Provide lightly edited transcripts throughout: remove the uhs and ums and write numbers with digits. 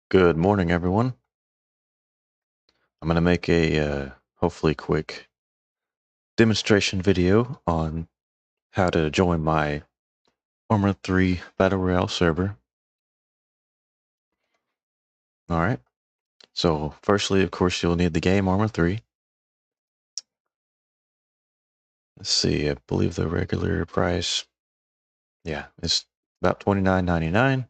Good morning, everyone. I'm going to make a hopefully quick demonstration video on how to join my Arma 3 Battle Royale server. Alright, so firstly, of course, you'll need the game Arma 3. Let's see, I believe the regular price, is about $29.99.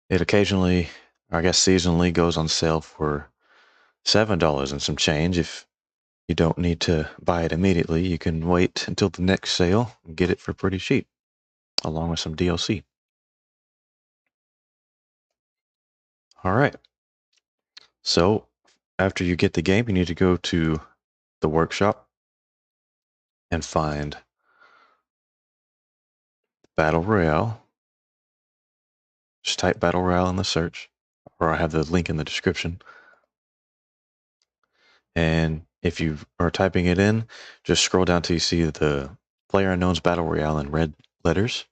It occasionally, or I guess seasonally, goes on sale for $7 and some change. If you don't need to buy it immediately, you can wait until the next sale and get it for pretty cheap, along with some DLC. Alright, so after you get the game, you need to go to the workshop and find Battle Royale. Just type Battle Royale in the search, or I have the link in the description. And if you are typing it in, just scroll down till you see the PlayerUnknown's Battle Royale in red letters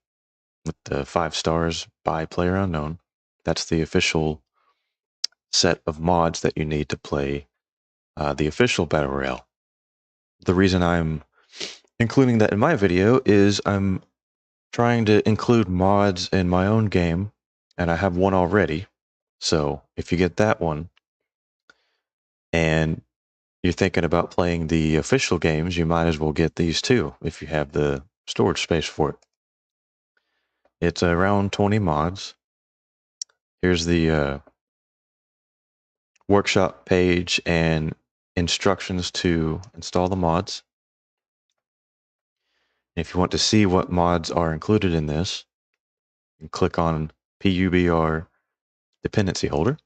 with the 5 stars by PlayerUnknown. That's the official set of mods that you need to play the official Battle Royale. The reason I'm including that in my video is I'm trying to include mods in my own game, and I have one already. So if you get that one and you're thinking about playing the official games, you might as well get these too if you have the storage space for it. It's around 20 mods. Here's the workshop page and instructions to install the mods. If you want to see what mods are included in this, you can click on PUBR dependency holder.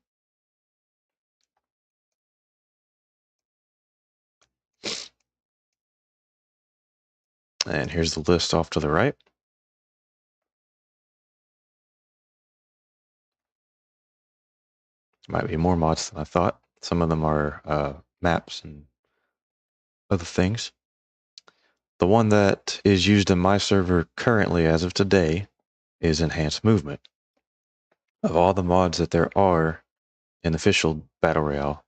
And here's the list off to the right. Might be more mods than I thought. Some of them are maps and other things. The one that is used in my server currently as of today is Enhanced Movement. Of all the mods that there are in official Battle Royale,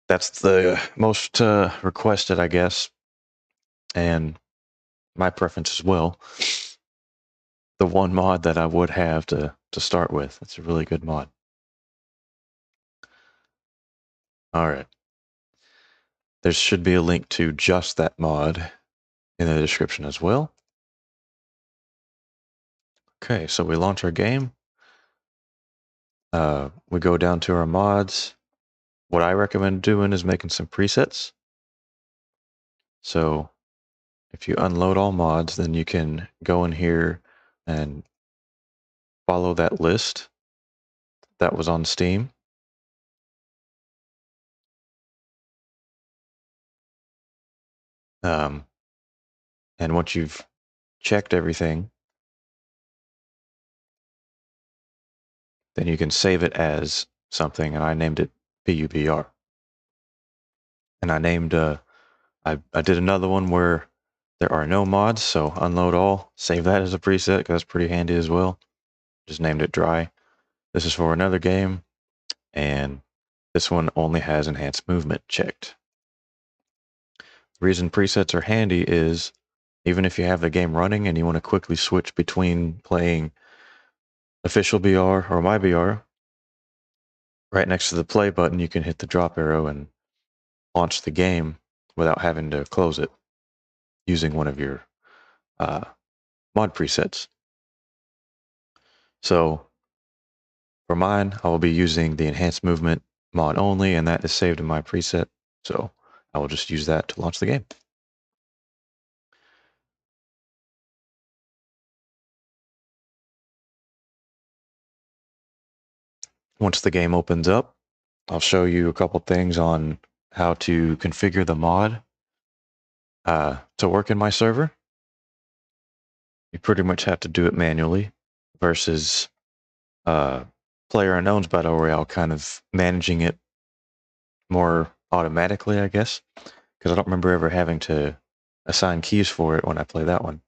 that's the most requested, I guess, and my preference as well. The one mod that I would have to start with. It's a really good mod. Alright. There should be a link to just that mod in the description as well. Okay, so we launch our game. We go down to our mods. What I recommend doing is making some presets. So if you unload all mods, then you can go in here and follow that list that was on Steam. And once you've checked everything, then you can save it as something, and I named it PUBR. And I named, I did another one where there are no mods, so unload all, save that as a preset, because that's pretty handy as well. Just named it dry. This is for another game, and this one only has enhanced movement checked. The reason presets are handy is even if you have the game running and you want to quickly switch between playing official BR or my BR, right next to the play button, you can hit the drop arrow and launch the game without having to close it using one of your mod presets. So for mine, I will be using the enhanced movement mod only, and that is saved in my preset. So I will just use that to launch the game. Once the game opens up, I'll show you a couple things on how to configure the mod to work in my server. You pretty much have to do it manually versus PlayerUnknown's Battle Royale kind of managing it more automatically, I guess, because I don't remember ever having to assign keys for it when I play that one.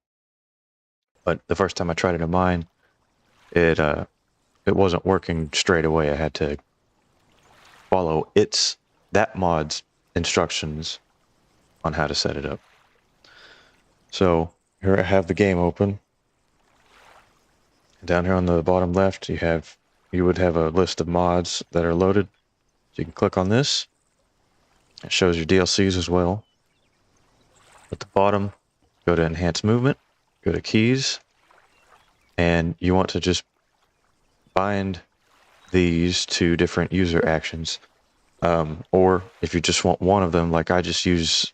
But the first time I tried it in mine, it it wasn't working straight away. I had to follow that mod's instructions on how to set it up. So here I have the game open. Down here on the bottom left, you would have a list of mods that are loaded. So you can click on this. It shows your DLCs as well. At the bottom, go to Enhance Movement, go to Keys, and you want to just bind these to different user actions. Or if you just want one of them, like I just use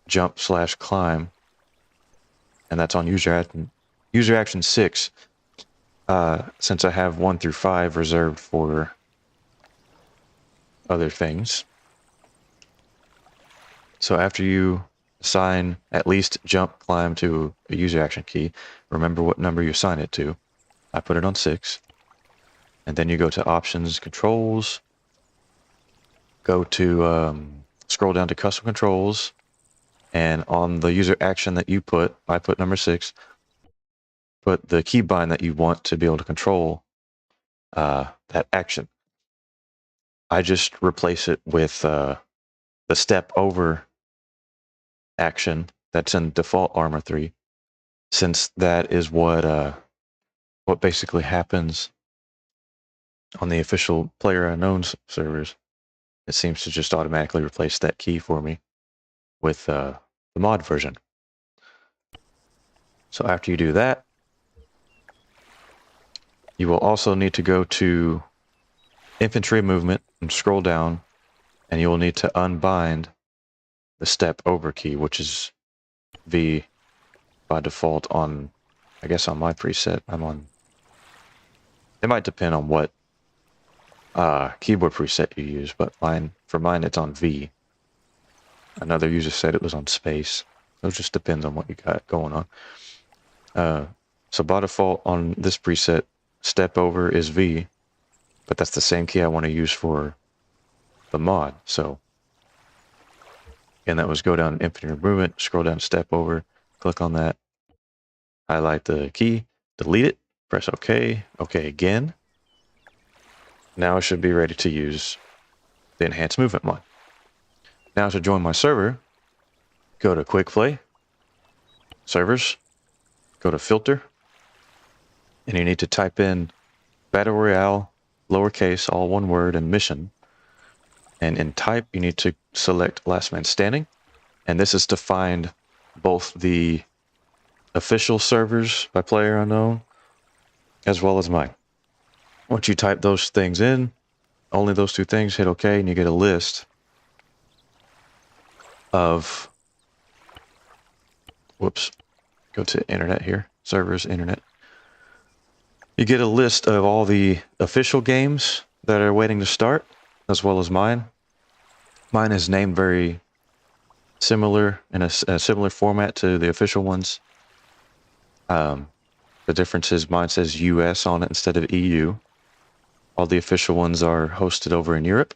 jump/climb, and that's on user action 6. Since I have 1 through 5 reserved for other things. So after you assign at least jump, climb to a user action key, remember what number you assign it to. I put it on 6. And then you go to Options, Controls, go to, scroll down to Custom Controls, and on the user action that you put, I put number 6, put the keybind that you want to be able to control that action. I just replace it with the step over action that's in default Arma 3, since that is what basically happens on the official PLAYERUNKNOWN servers. It seems to just automatically replace that key for me with the mod version. So after you do that, you will also need to go to Infantry Movement and scroll down, and you will need to unbind the step over key, which is V by default on, I guess on my preset. It might depend on what keyboard preset you use, but for mine it's on V. Another user said it was on space. So it just depends on what you got going on. So by default on this preset, step over is V, but that's the same key I want to use for the mod. So, and that was go down Infinite Movement, scroll down step over, click on that, highlight the key, delete it, press OK, OK again. Now I should be ready to use the Enhanced Movement mod. Now to join my server, go to Quick Play, Servers, go to Filter, and you need to type in Battle Royale, lowercase, all one word, and Mission. And in type, you need to select Last Man Standing. And this is to find both the official servers by PLAYERUNKNOWN as well as mine. Once you type those things in, only those two things, hit OK, and you get a list of, go to Internet here, Servers, Internet. You get a list of all the official games that are waiting to start, as well as mine. Mine is named very similar, in a similar format to the official ones. The difference is mine says US on it instead of EU. All the official ones are hosted over in Europe.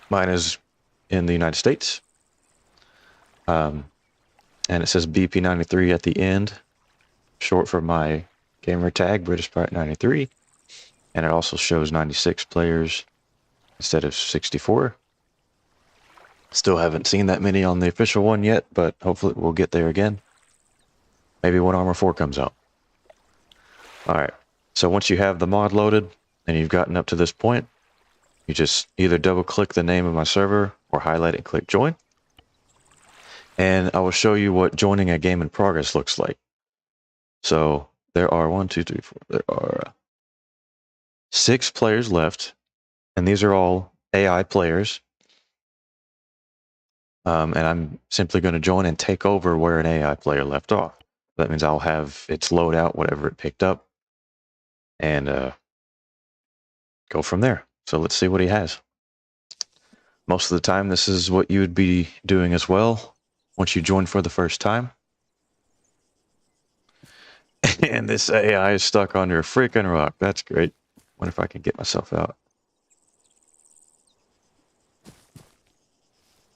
Mine is in the United States. And it says BP93 at the end, short for my gamer tag, BritishPirate93. And it also shows 96 players instead of 64. Still haven't seen that many on the official one yet, but hopefully we'll get there again. Maybe when Arma 4 comes out. Alright, so once you have the mod loaded and you've gotten up to this point, you just either double click the name of my server or highlight it and click join. And I will show you what joining a game in progress looks like. So there are 6 players left, and these are all AI players. And I'm simply going to join and take over where an AI player left off. That means I'll have its loadout, whatever it picked up, and go from there. So let's see what he has. Most of the time, this is what you would be doing as well once you join for the first time. And this AI is stuck under a freaking rock. That's great. Wonder if I can get myself out.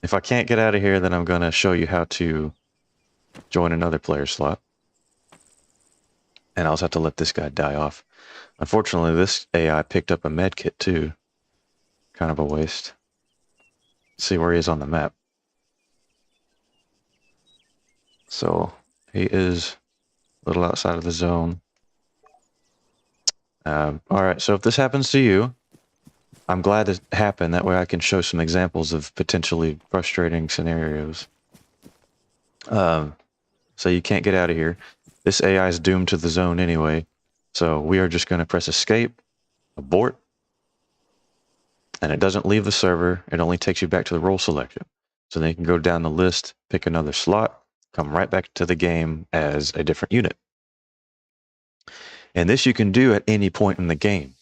If I can't get out of here, then I'm going to show you how to join another player slot. And I'll just have to let this guy die off. Unfortunately, this AI picked up a med kit too. Kind of a waste. Let's see where he is on the map. So he is a little outside of the zone. Alright, so if this happens to you, I'm glad it happened. That way I can show some examples of potentially frustrating scenarios. So you can't get out of here. This AI is doomed to the zone anyway. So we are just going to press escape, abort, and it doesn't leave the server. It only takes you back to the role selection. So then you can go down the list, pick another slot, come right back to the game as a different unit. And this you can do at any point in the game.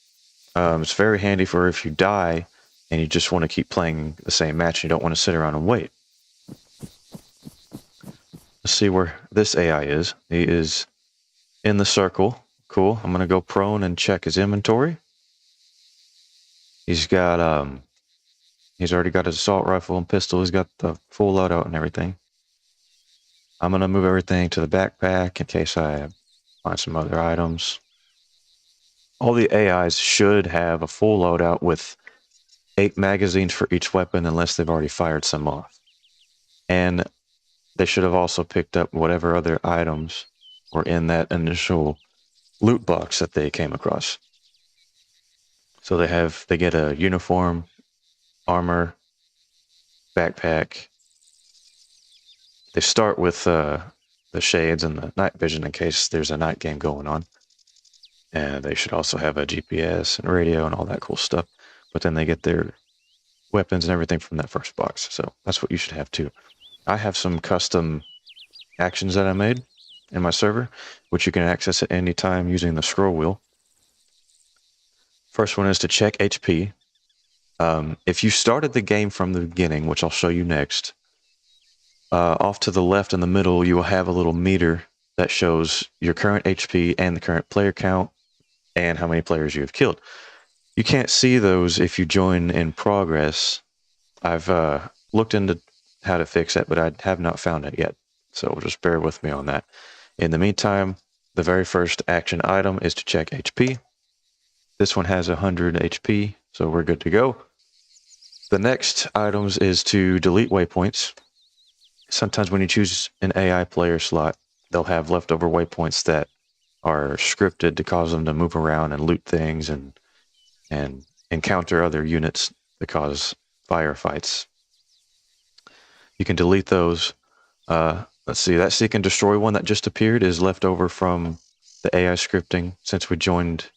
It's very handy for if you die and you just want to keep playing the same match. You don't want to sit around and wait. Let's see where this AI is. He is in the circle. Cool. I'm going to go prone and check his inventory. He's got, he's already got his assault rifle and pistol. He's got the full loadout and everything. I'm going to move everything to the backpack in case I find some other items. All the AIs should have a full loadout with 8 magazines for each weapon unless they've already fired some off. And they should have also picked up whatever other items were in that initial loot box that they came across. So they get a uniform, armor, backpack. They start with the shades and the night vision in case there's a night game going on. And they should also have a GPS and radio and all that cool stuff. But then they get their weapons and everything from that first box. So that's what you should have too. I have some custom actions that I made in my server, which you can access at any time using the scroll wheel. First one is to check HP. If you started the game from the beginning, which I'll show you next, off to the left in the middle, you will have a little meter that shows your current HP and the current player count and how many players you have killed. You can't see those if you join in progress. I've looked into how to fix that, but I have not found it yet. So just bear with me on that. In the meantime, the very first action item is to check HP. This one has 100 HP, so we're good to go. The next items is to delete waypoints. Sometimes when you choose an AI player slot, they'll have leftover waypoints that are scripted to cause them to move around and loot things and encounter other units that cause firefights. You can delete those. Let's see, that seek and destroy one that just appeared is left over from the AI scripting since we joined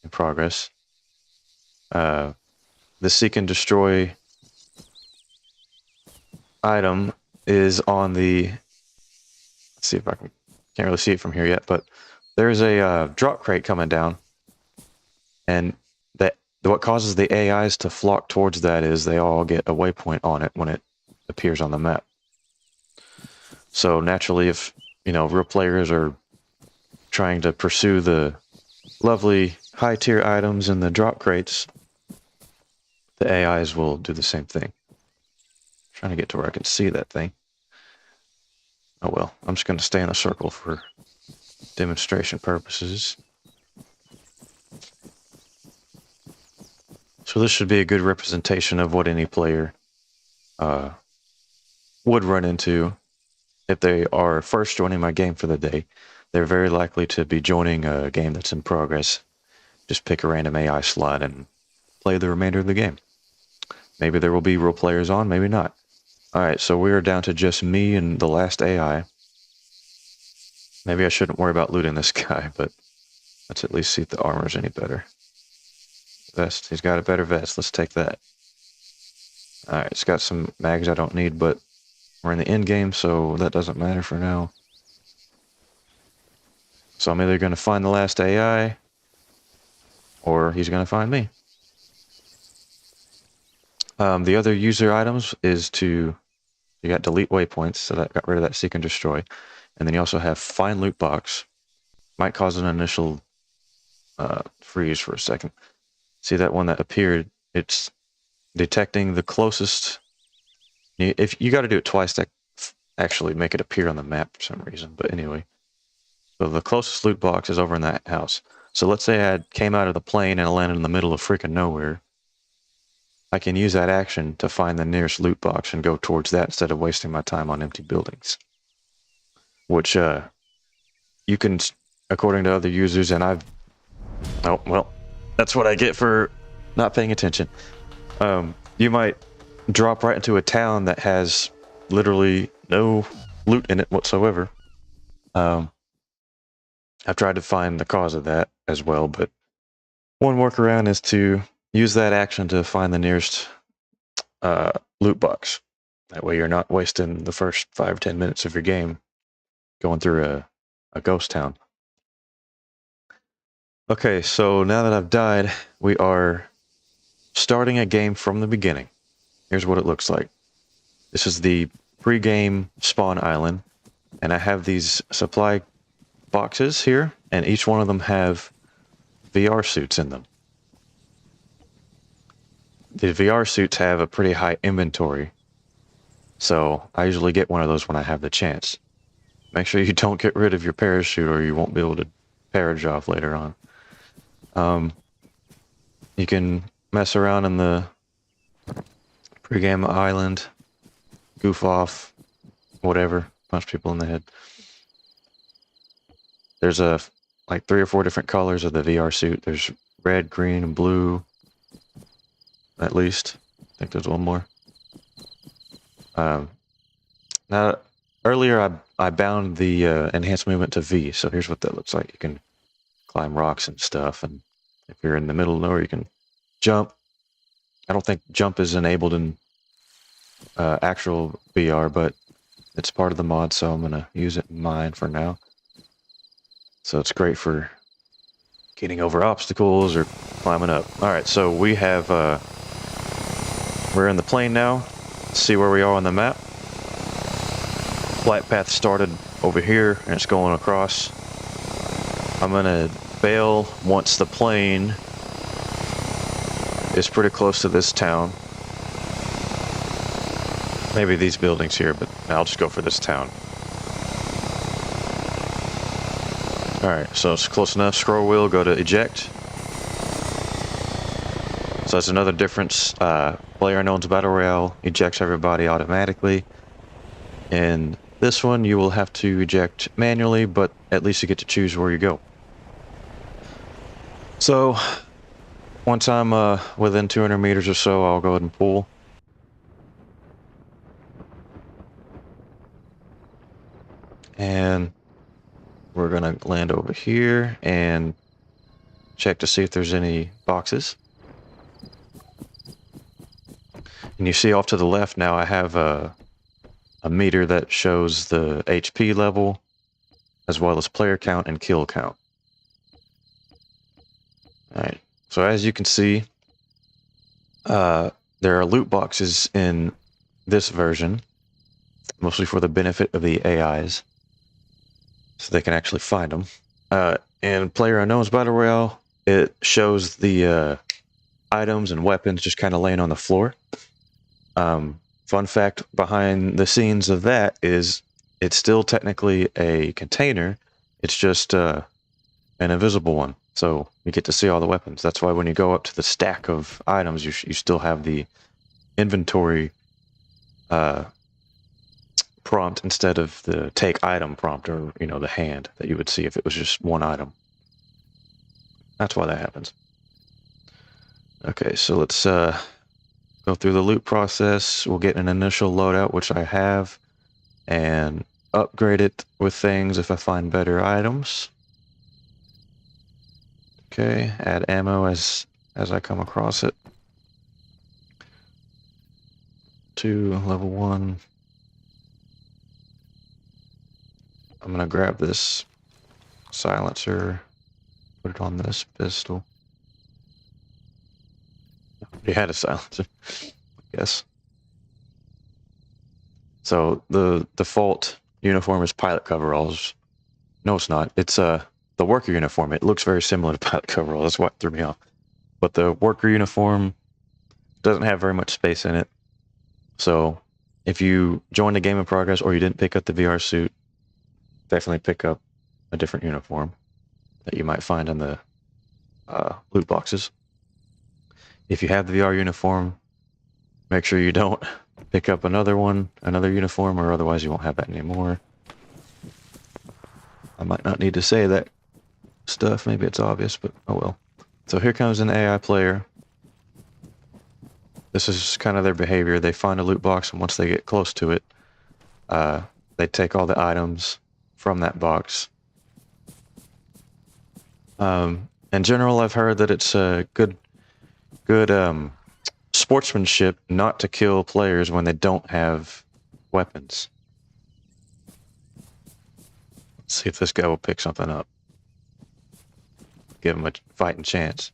in progress. The seek and destroy item is on the, let's see if I can't really see it from here yet, but there's a drop crate coming down, and what causes the AIs to flock towards that is they all get a waypoint on it when it appears on the map. So naturally, if real players are trying to pursue the lovely high tier items in the drop crates, the AIs will do the same thing. I'm trying to get to where I can see that thing. Oh well, I'm just going to stay in a circle for demonstration purposes. So this should be a good representation of what any player would run into if they are first joining my game for the day. They're very likely to be joining a game that's in progress. Just pick a random AI slot and play the remainder of the game. Maybe there will be real players on, maybe not. Alright, so we are down to just me and the last AI. Maybe I shouldn't worry about looting this guy, but let's at least see if the armor's any better. Vest, he's got a better vest, let's take that. Alright, it's got some mags I don't need, but we're in the end game, so that doesn't matter for now. So I'm either going to find the last AI, or he's going to find me. The other user items is you got delete waypoints, so that got rid of that seek and destroy. And then you also have find loot box. Might cause an initial freeze for a second. See that one that appeared? It's detecting the closest. If you got to do it twice to actually make it appear on the map for some reason. But anyway, so the closest loot box is over in that house. So let's say I came out of the plane and I landed in the middle of freaking nowhere. I can use that action to find the nearest loot box and go towards that instead of wasting my time on empty buildings. Which you can, according to other users, and I've... Oh, well, that's what I get for not paying attention. You might drop right into a town that has literally no loot in it whatsoever. I've tried to find the cause of that as well, but one workaround is to use that action to find the nearest loot box. That way you're not wasting the first 5 or 10 minutes of your game going through a ghost town. Okay, so now that I've died, we are starting a game from the beginning. Here's what it looks like. This is the pre-game spawn island, and I have these supply boxes here, and each one of them have VR suits in them. The VR suits have a pretty high inventory, so I usually get one of those when I have the chance. Make sure you don't get rid of your parachute or you won't be able to parachute off later on. You can mess around in the pre-game island, goof off, whatever, punch people in the head. There's like 3 or 4 different colors of the VR suit. There's red, green, and blue. At least. I think there's one more. Now, earlier I bound the enhanced movement to V, so here's what that looks like. You can climb rocks and stuff, and if you're in the middle of nowhere, you can jump. I don't think jump is enabled in actual VR, but it's part of the mod, so I'm going to use it in mine for now. So it's great for getting over obstacles or climbing up. Alright, so we have... we're in the plane now. Let's see where we are on the map. Flight path started over here, and it's going across. I'm going to bail once the plane is pretty close to this town. Maybe these buildings here, but I'll just go for this town. Alright, so it's close enough. Scroll wheel, go to eject. So that's another difference. PLAYERUNKNOWN's Battle Royale ejects everybody automatically. In this one, you will have to eject manually, but at least you get to choose where you go. So, once I'm within 200 meters or so, I'll go ahead and pull. And we're gonna land over here and check to see if there's any boxes. And you see off to the left now I have a meter that shows the HP level as well as player count and kill count. Alright, so as you can see, there are loot boxes in this version, mostly for the benefit of the AIs, so they can actually find them. In PLAYERUNKNOWN's Battle Royale, it shows the items and weapons just kind of laying on the floor. Fun fact behind the scenes of that is it's still technically a container, it's just an invisible one. So you get to see all the weapons. That's why when you go up to the stack of items, you still have the inventory prompt instead of the take item prompt, or the hand that you would see if it was just one item. That's why that happens. Okay, so let's go through the loot process. We'll get an initial loadout, which I have, and upgrade it with things if I find better items. Okay, add ammo as I come across it. To level 1. I'm gonna grab this silencer, put it on this pistol. We had a silencer, I guess. So the default uniform is pilot coveralls. No, it's not. It's the worker uniform. It looks very similar to pilot coveralls. That's what threw me off. But the worker uniform doesn't have very much space in it. So if you join the game in progress or you didn't pick up the VR suit, definitely pick up a different uniform that you might find in the loot boxes. If you have the VR uniform, make sure you don't pick up another uniform, or otherwise you won't have that anymore. I might not need to say that stuff, maybe it's obvious, but oh well. So here comes an AI player. This is kind of their behavior. They find a loot box, and once they get close to it, they take all the items from that box. In general, I've heard that it's a good sportsmanship not to kill players when they don't have weapons. Let's see if this guy will pick something up. Give him a fighting chance.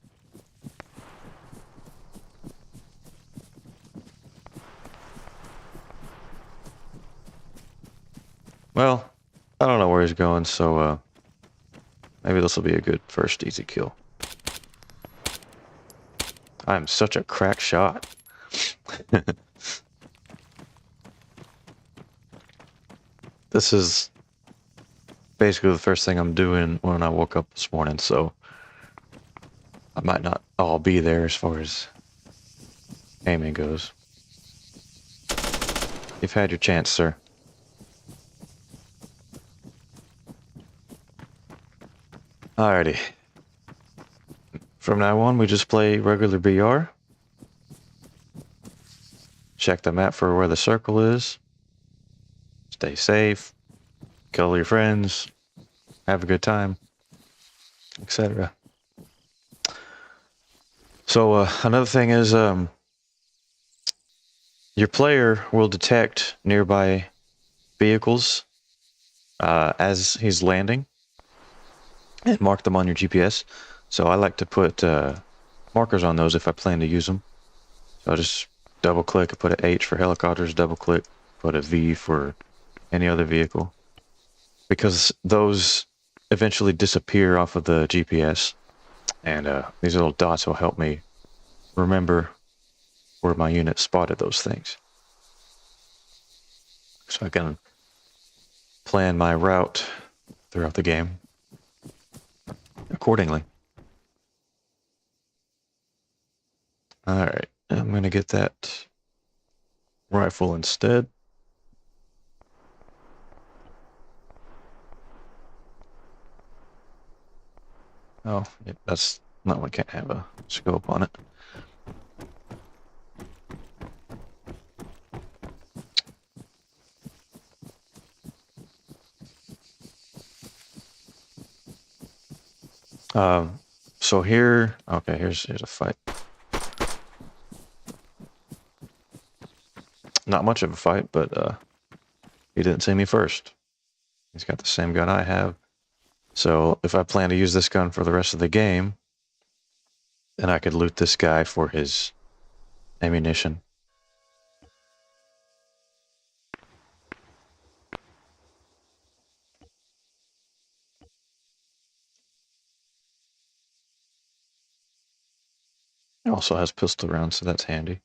Well, I don't know where he's going, so maybe this will be a good first easy kill. I'm such a crack shot. This is basically the first thing I'm doing when I woke up this morning, so I might not all be there as far as aiming goes. You've had your chance, sir. Alrighty. From now on, we just play regular BR. Check the map for where the circle is. Stay safe. Kill your friends. Have a good time. Etc. So, another thing is, your player will detect nearby vehicles as he's landing and mark them on your GPS. So I like to put markers on those if I plan to use them. So I'll just double click and put an H for helicopters, double click, put a V for any other vehicle. Because those eventually disappear off of the GPS. And these little dots will help me remember where my unit spotted those things. So I can plan my route throughout the game accordingly. Alright, I'm going to get that rifle instead. Oh, that's not one, can't have a scope on it. So here, okay, here's a fight. Not much of a fight, but he didn't see me first. He's got the same gun I have. So if I plan to use this gun for the rest of the game, then I could loot this guy for his ammunition. It also has pistol rounds, so that's handy.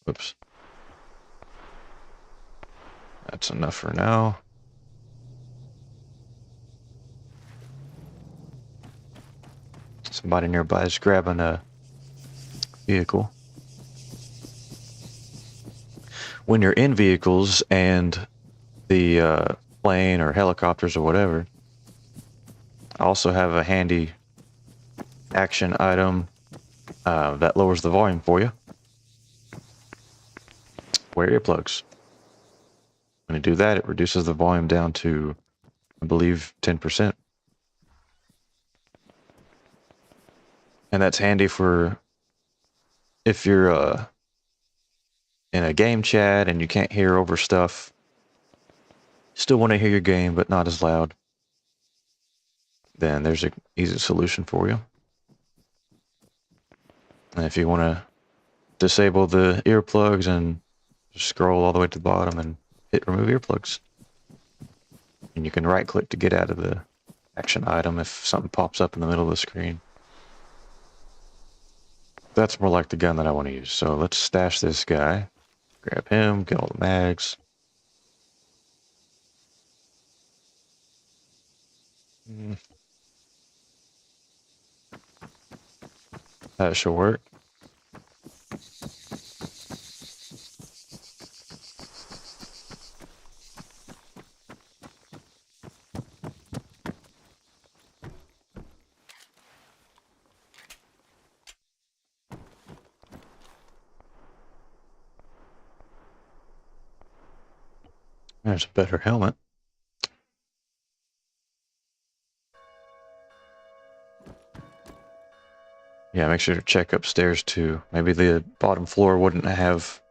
Whoops. That's enough for now. Somebody nearby is grabbing a vehicle. When you're in vehicles and the plane or helicopters or whatever, I also have a handy action item that lowers the volume for you. Wear earplugs. When you do that, it reduces the volume down to, I believe, 10%. And that's handy for if you're in a game chat and you can't hear over stuff. Still want to hear your game, but not as loud. Then there's an easy solution for you. And if you want to disable the earplugs and just scroll all the way to the bottom and hit remove earplugs. And you can right click to get out of the action item if something pops up in the middle of the screen. That's more like the gun that I want to use. So let's stash this guy. Grab him, get all the mags. That should work. There's a better helmet. Yeah, make sure to check upstairs too. Maybe the bottom floor wouldn't have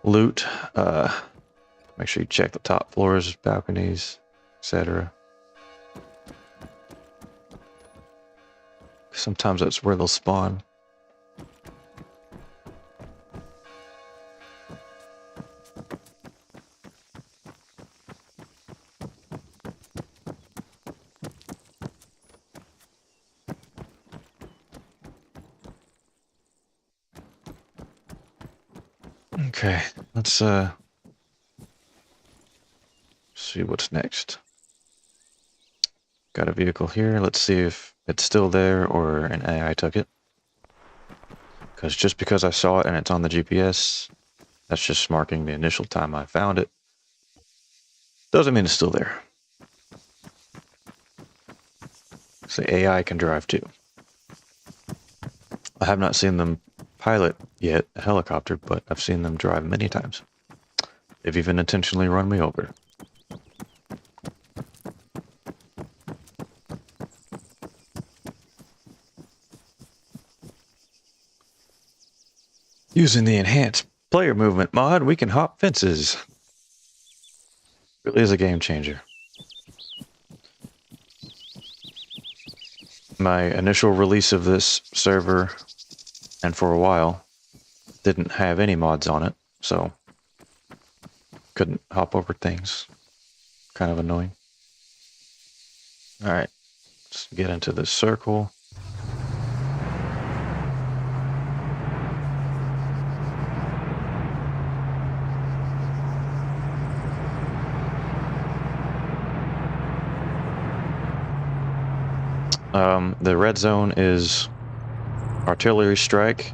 loot. Make sure you check the top floors, balconies, etc. Sometimes that's where they'll spawn. Okay, let's see what's next. Got a vehicle here. Let's see if it's still there or an AI took it. Because just because I saw it and it's on the GPS, that's just marking the initial time I found it. Doesn't mean it's still there. So the AI can drive too. I have not seen them pilot yet a helicopter, but I've seen them drive many times. They've even intentionally run me over. Using the enhanced player movement mod, we can hop fences. Really is a game changer. My initial release of this server, and for a while, didn't have any mods on it, so couldn't hop over things. Kind of annoying. Alright, let's get into this circle. The red zone is artillery strike.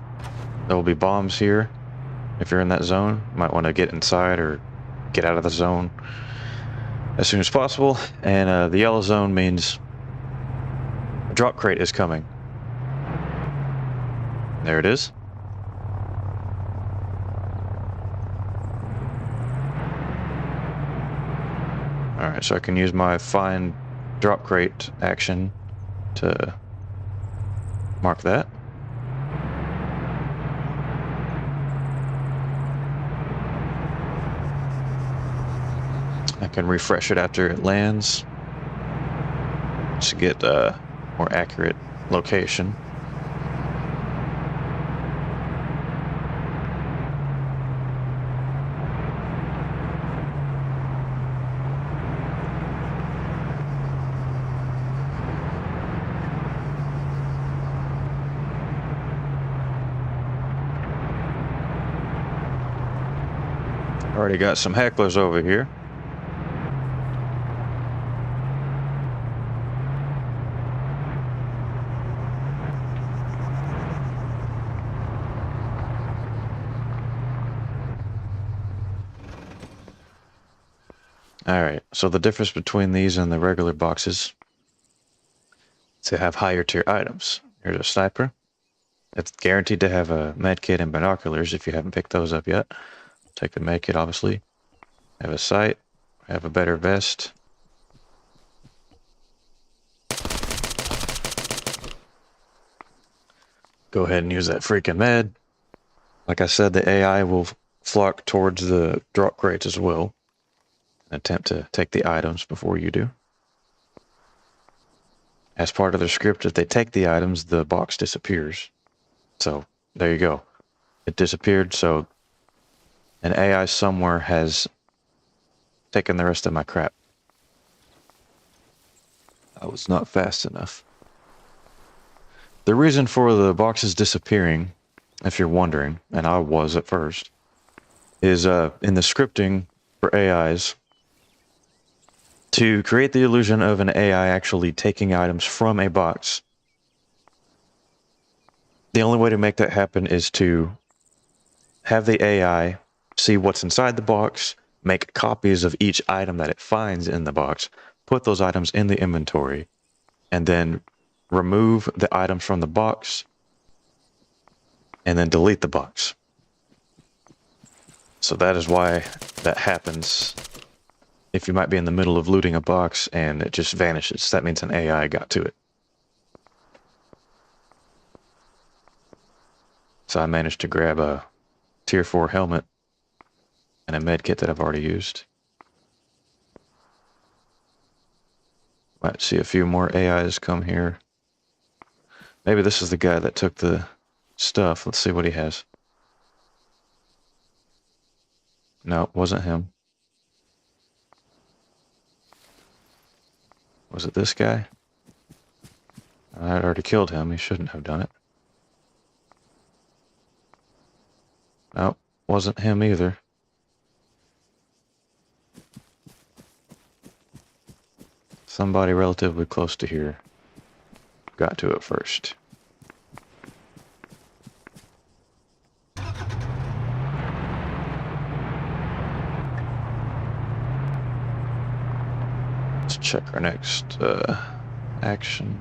There will be bombs here. If you're in that zone, you might want to get inside or get out of the zone as soon as possible. And the yellow zone means a drop crate is coming. There it is. Alright, so I can use my find drop crate action to mark that. I can refresh it after it lands to get a more accurate location. Already got some hecklers over here. Alright, so the difference between these and the regular boxes to have higher tier items. Here's a sniper. It's guaranteed to have a medkit and binoculars if you haven't picked those up yet. Take the medkit, obviously. Have a sight. Have a better vest. Go ahead and use that freaking med. Like I said, the AI will flock towards the drop crates as well. Attempt to take the items before you do. As part of the script, if they take the items, the box disappears. So, there you go. It disappeared, so an AI somewhere has taken the rest of my crap. I was not fast enough. The reason for the boxes disappearing, if you're wondering, and I was at first, is in the scripting for AIs, to create the illusion of an AI actually taking items from a box, the only way to make that happen is to have the AI see what's inside the box, make copies of each item that it finds in the box, put those items in the inventory, and then remove the items from the box, and then delete the box. So that is why that happens if you might be in the middle of looting a box and it just vanishes. That means an AI got to it. So I managed to grab a tier 4 helmet and a med kit that I've already used. Might see a few more AIs come here. Maybe this is the guy that took the stuff. Let's see what he has. No, wasn't him. Was it this guy? I had already killed him. He shouldn't have done it. No, wasn't him either. Somebody relatively close to here got to it first. Let's check our next action.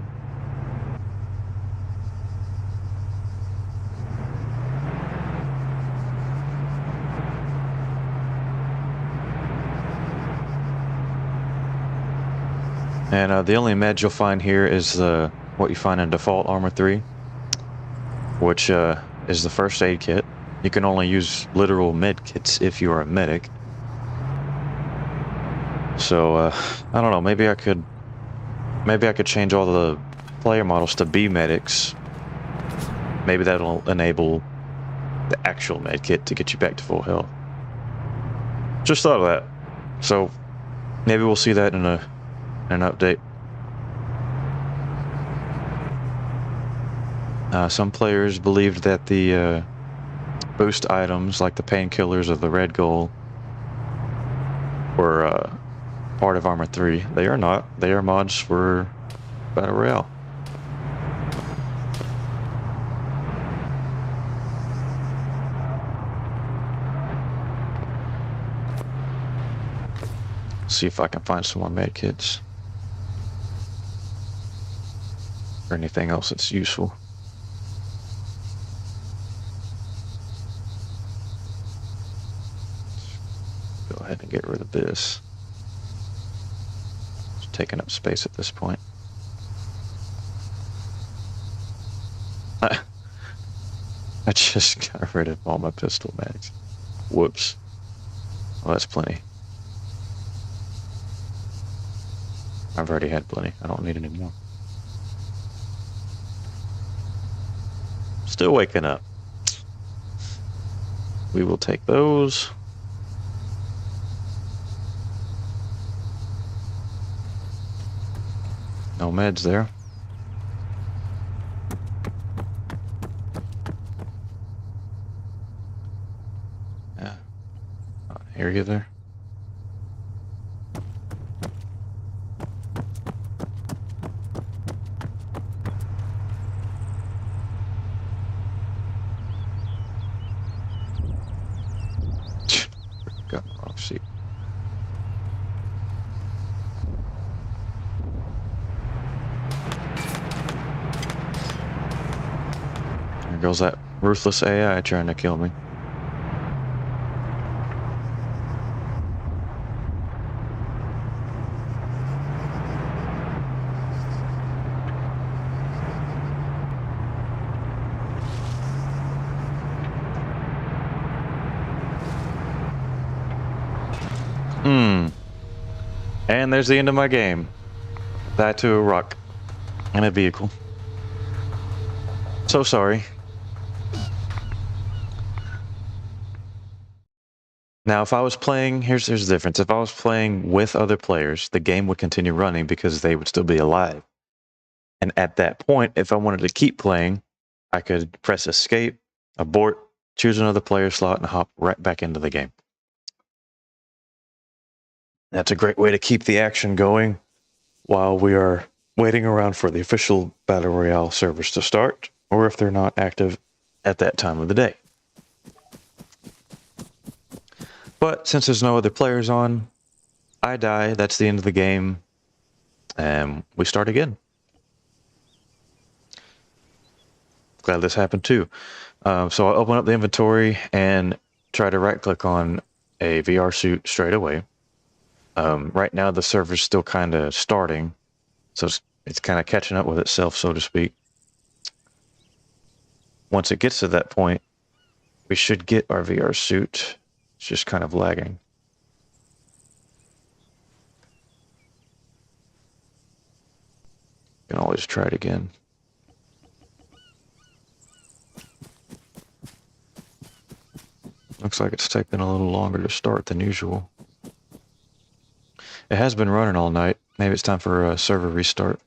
And the only med you'll find here is what you find in default Armor 3, which is the first aid kit. You can only use literal med kits if you are a medic. So I don't know. Maybe I could change all the player models to be medics. Maybe that'll enable the actual med kit to get you back to full health. Just thought of that. So maybe we'll see that in an update. Some players believed that the boost items, like the painkillers or the red goal, were part of Armor 3. They are not. They are mods for Battle Royale. See if I can find some more med kits or anything else that's useful. Go ahead and get rid of this. It's taking up space at this point. I just got rid of all my pistol mags. Whoops. Well, that's plenty. I've already had plenty. I don't need any more. Still waking up. We will take those. No meds there. Yeah. I hear you there. Got the wrong seat. There goes that ruthless AI trying to kill me. And there's the end of my game. That to a rock and a vehicle. So sorry. Now, if I was playing, here's the difference. If I was playing with other players, the game would continue running because they would still be alive. And at that point, if I wanted to keep playing, I could press escape, abort, choose another player slot, and hop right back into the game. That's a great way to keep the action going while we are waiting around for the official Battle Royale servers to start. or if they're not active at that time of the day. But since there's no other players on, I die, that's the end of the game, and we start again. Glad this happened too. So I open up the inventory and try to right-click on a VR suit straight away. Right now the server's still kind of starting, so it's kind of catching up with itself, so to speak. Once it gets to that point, we should get our VR suit. It's just kind of lagging. You can always try it again. Looks like it's taking a little longer to start than usual. It has been running all night. Maybe it's time for a server restart.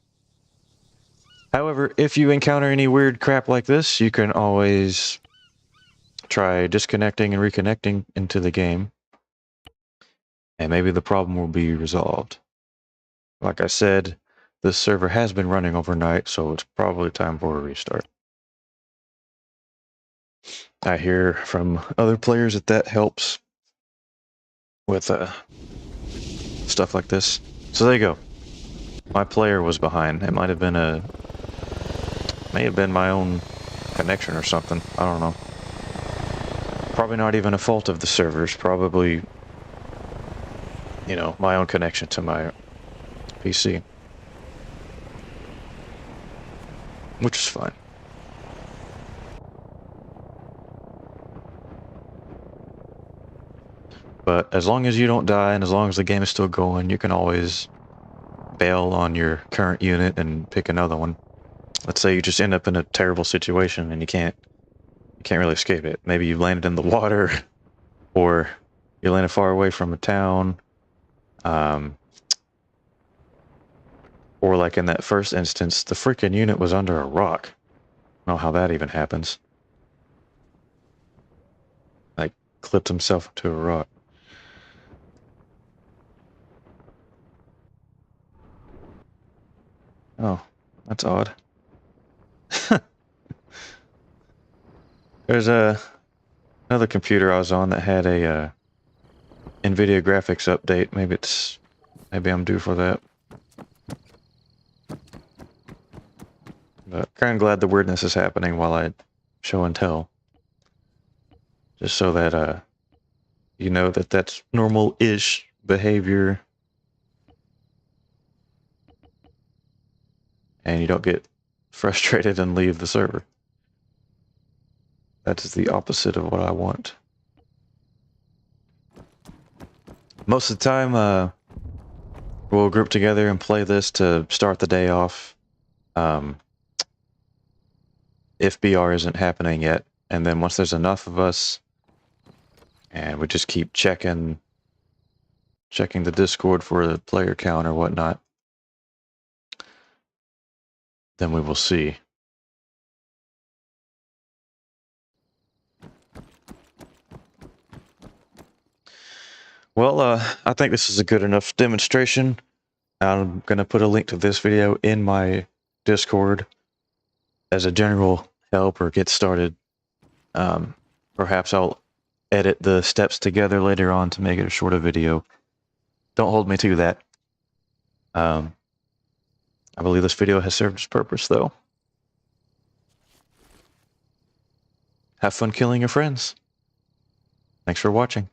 However, if you encounter any weird crap like this, you can always try disconnecting and reconnecting into the game, and maybe the problem will be resolved. Like I said, this server has been running overnight, so it's probably time for a restart. I hear from other players that helps with stuff like this. So there you go. My player was behind. It may have been my own connection or something. I don't know. Probably not even a fault of the servers. Probably, you know, my own connection to my PC. Which is fine. But as long as you don't die and as long as the game is still going, you can always bail on your current unit and pick another one. Let's say you just end up in a terrible situation and you can't really escape it. Maybe you landed in the water, or you landed far away from a town, or like in that first instance, the freaking unit was under a rock. I don't know how that even happens. Like, clipped himself into a rock. Oh, that's odd. There's another computer I was on that had a NVIDIA graphics update. Maybe I'm due for that. But kind of glad the weirdness is happening while I show and tell. Just so that you know that that's normal-ish behavior. And you don't get frustrated and leave the server. That is the opposite of what I want. Most of the time, we'll group together and play this to start the day off. If BR isn't happening yet, and then once there's enough of us, and we just keep checking the Discord for the player count or whatnot, then we will see. Well, I think this is a good enough demonstration. I'm going to put a link to this video in my Discord as a general help or get started. Perhaps I'll edit the steps together later on to make it a shorter video. Don't hold me to that. I believe this video has served its purpose, though. Have fun killing your friends. Thanks for watching.